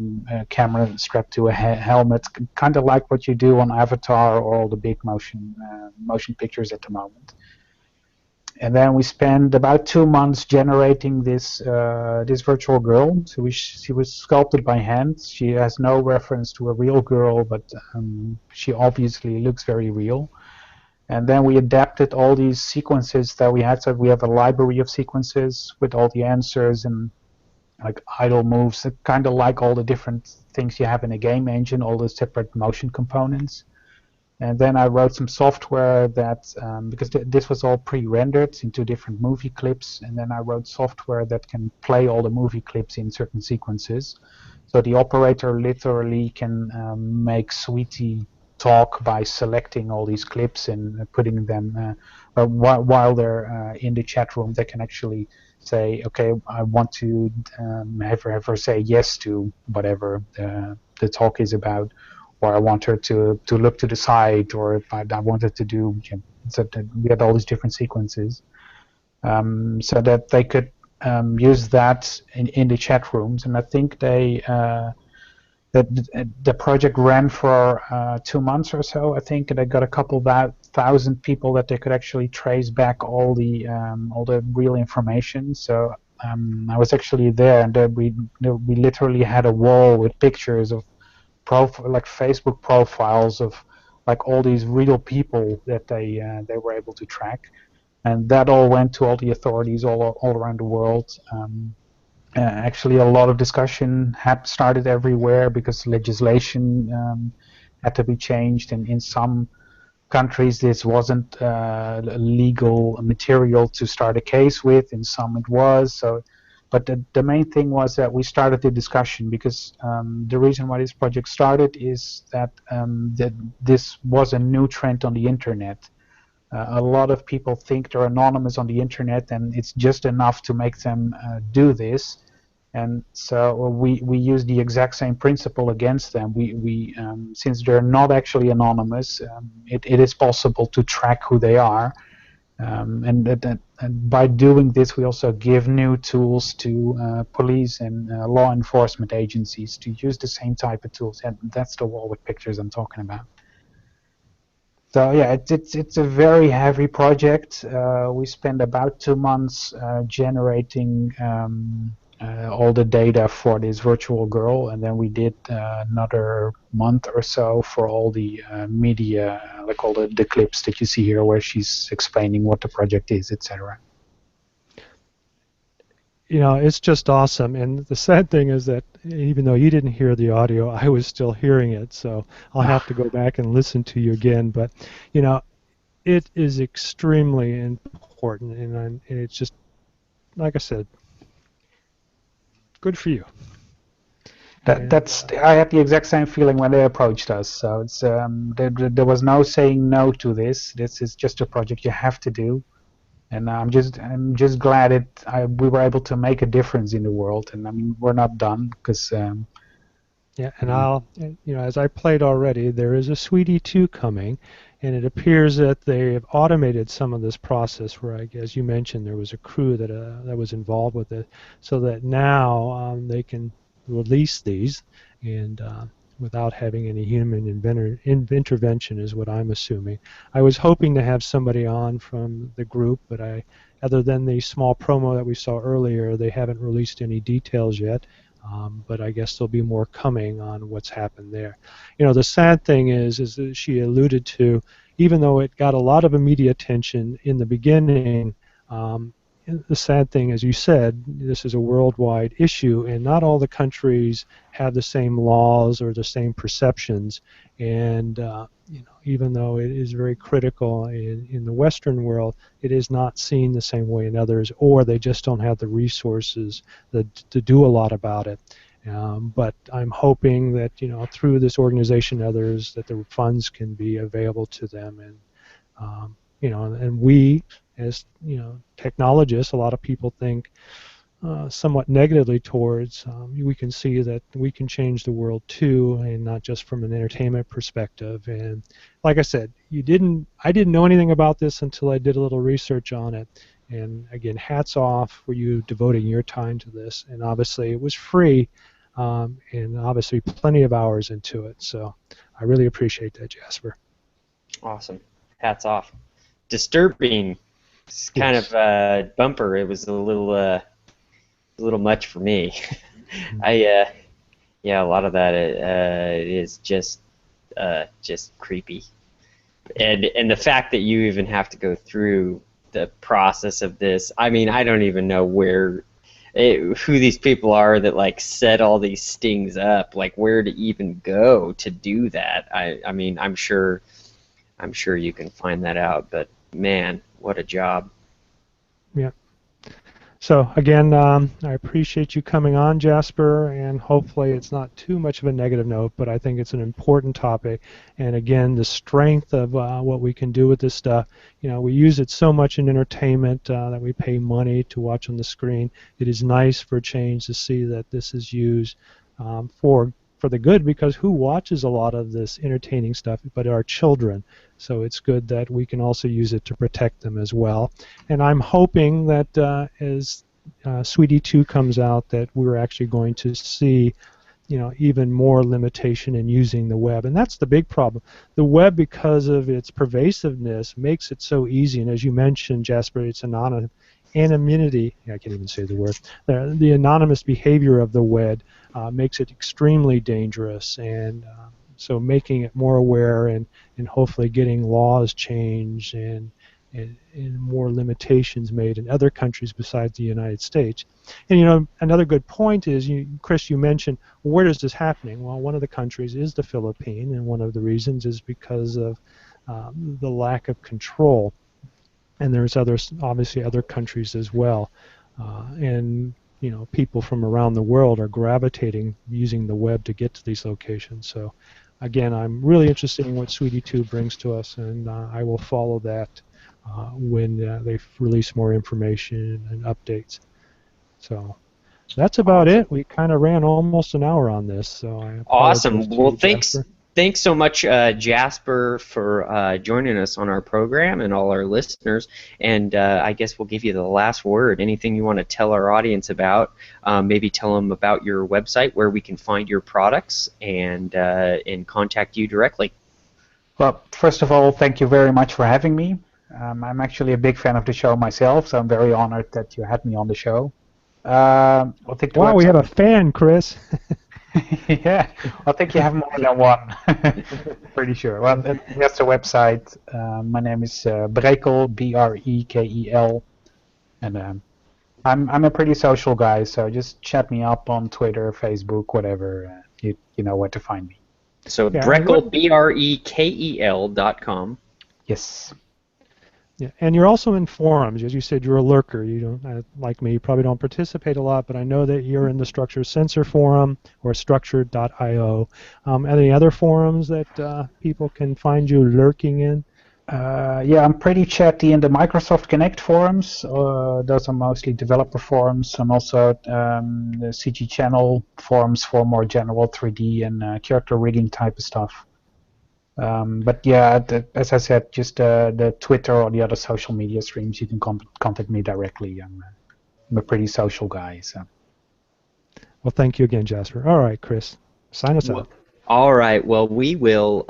camera strapped to a helmet, kind of like what you do on Avatar or all the big motion pictures at the moment. And then we spent about 2 months generating this this virtual girl. So she was sculpted by hand. She has no reference to a real girl, but she obviously looks very real. And then we adapted all these sequences that we had. So we have a library of sequences with all the answers and like idle moves, kind of like all the different things you have in a game engine, all the separate motion components. And then I wrote some software that, because this was all pre-rendered into different movie clips, and then I wrote software that can play all the movie clips in certain sequences. So the operator literally can make Sweetie talk by selecting all these clips and putting them, while they're in the chat room, they can actually say, okay, I want to have her say yes to whatever the talk is about, or I want her to look to the side, or if I wanted to do, so we had all these different sequences, so that they could use that in the chat rooms. And I think they the project ran for 2 months or so, I think, and they got a couple of thousand people that they could actually trace back all the real information. So I was actually there, and we literally had a wall with pictures of like Facebook profiles of like all these real people that they were able to track, and that all went to all the authorities all around the world. Actually, a lot of discussion had started everywhere because legislation had to be changed, and in some countries this wasn't legal material to start a case with, in some it was. So, but the main thing was that we started the discussion, because the reason why this project started is that this was a new trend on the internet. A lot of people think they're anonymous on the internet, and it's just enough to make them do this. And so we use the exact same principle against them. We since they're not actually anonymous, it is possible to track who they are. And by doing this, we also give new tools to police and law enforcement agencies to use the same type of tools. And that's the wall with pictures I'm talking about. So yeah, it's a very heavy project. We spent about 2 months generating all the data for this virtual girl, and then we did another month or so for all the media, like all the clips that you see here, where she's explaining what the project is, etc. You know, it's just awesome. And the sad thing is that even though you didn't hear the audio, I was still hearing it. So I'll have to go back and listen to you again. But, you know, it is extremely important. And it's just, like I said, good for you. That's I had the exact same feeling when they approached us. So it's there was no saying no to this. This is just a project you have to do. And I'm just glad we were able to make a difference in the world. And I mean, we're not done, because yeah, and as I played already, there is a Sweetie 2 coming, and it appears that they've automated some of this process where, as you mentioned, there was a crew that was involved with it, so that now they can release these and without having any human intervention, is what I'm assuming. I was hoping to have somebody on from the group, but other than the small promo that we saw earlier, they haven't released any details yet. But I guess there'll be more coming on what's happened there. You know, the sad thing is that she alluded to, even though it got a lot of media attention in the beginning, the sad thing, as you said, this is a worldwide issue, and not all the countries have the same laws or the same perceptions. And even though it is very critical in the Western world, it is not seen the same way in others, or they just don't have the resources to do a lot about it. But I'm hoping that through this organization and others, that the funds can be available to them, and and we, as technologists, a lot of people think somewhat negatively towards, we can see that we can change the world too, and not just from an entertainment perspective. And like I said, I didn't know anything about this until I did a little research on it. And again, hats off for you devoting your time to this. And obviously, it was free, and obviously plenty of hours into it. So I really appreciate that, Jasper. Awesome. Hats off. Disturbing. It's kind Yes. of bumper. It was a little much for me. Yeah, a lot of that is just creepy, and the fact that you even have to go through the process of this. I mean, I don't even know who these people are that like set all these stings up. Like where to even go to do that. I mean, I'm sure you can find that out. But man, what a job. Yeah. So again, I appreciate you coming on, Jasper, and hopefully it's not too much of a negative note, but I think it's an important topic. And again, the strength of what we can do with this stuff. We use it so much in entertainment that we pay money to watch on the screen. It is nice for a change to see that this is used for the good, because who watches a lot of this entertaining stuff but our children? So it's good that we can also use it to protect them as well. And I'm hoping that as Sweetie 2 comes out, that we're actually going to see even more limitation in using the web. And that's the big problem. The web, because of its pervasiveness, makes it so easy. And as you mentioned, Jasper, it's anonymity. I can't even say the word. The anonymous behavior of the web makes it extremely dangerous. And so making it more aware and hopefully getting laws changed and more limitations made in other countries besides the United States. And another good point is, Chris, you mentioned, where is this happening? Well, one of the countries is the Philippines, and one of the reasons is because of the lack of control. And there's obviously other countries as well. And people from around the world are gravitating using the web to get to these locations. So again, I'm really interested in what Sweetie 2 brings to us, and I will follow that when they release more information and updates. So that's about it. We kind of ran almost an hour on this, so I apologize. Awesome. To Well, you, thanks Jasper. Thanks so much, Jasper, for joining us on our program and all our listeners. And I guess we'll give you the last word. Anything you want to tell our audience about? Maybe tell them about your website, where we can find your products and contact you directly. Well, first of all, thank you very much for having me. I'm actually a big fan of the show myself, so I'm very honored that you had me on the show. Wow, we have a fan, Chris. Yeah, I think you have more than one. Pretty sure. Well, that's the website. My name is Brekel, Brekel, and I'm a pretty social guy, so just chat me up on Twitter, Facebook, whatever. You know where to find me. So yeah, Breckel, Brekel.com. Yes. Yeah, and you're also in forums. As you said, you're a lurker. You don't, like me, you probably don't participate a lot, but I know that you're in the Structure Sensor forum or structured.io. Any other forums that people can find you lurking in? Yeah, I'm pretty chatty in the Microsoft Kinect forums. Those are mostly developer forums, and also the CG channel forums for more general 3D and character rigging type of stuff. But yeah, as I said, just the Twitter or the other social media streams, you can contact me directly. I'm a pretty social guy. So. Well, thank you again, Jasper. All right, Chris, sign us out. All right. Well, we will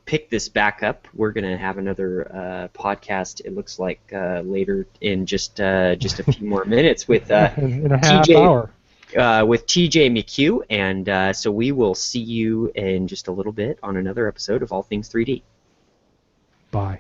pick this back up. We're going to have another podcast. It looks like later in just a few more minutes with in a half hour. With TJ McHugh, and so we will see you in just a little bit on another episode of All Things 3D. Bye.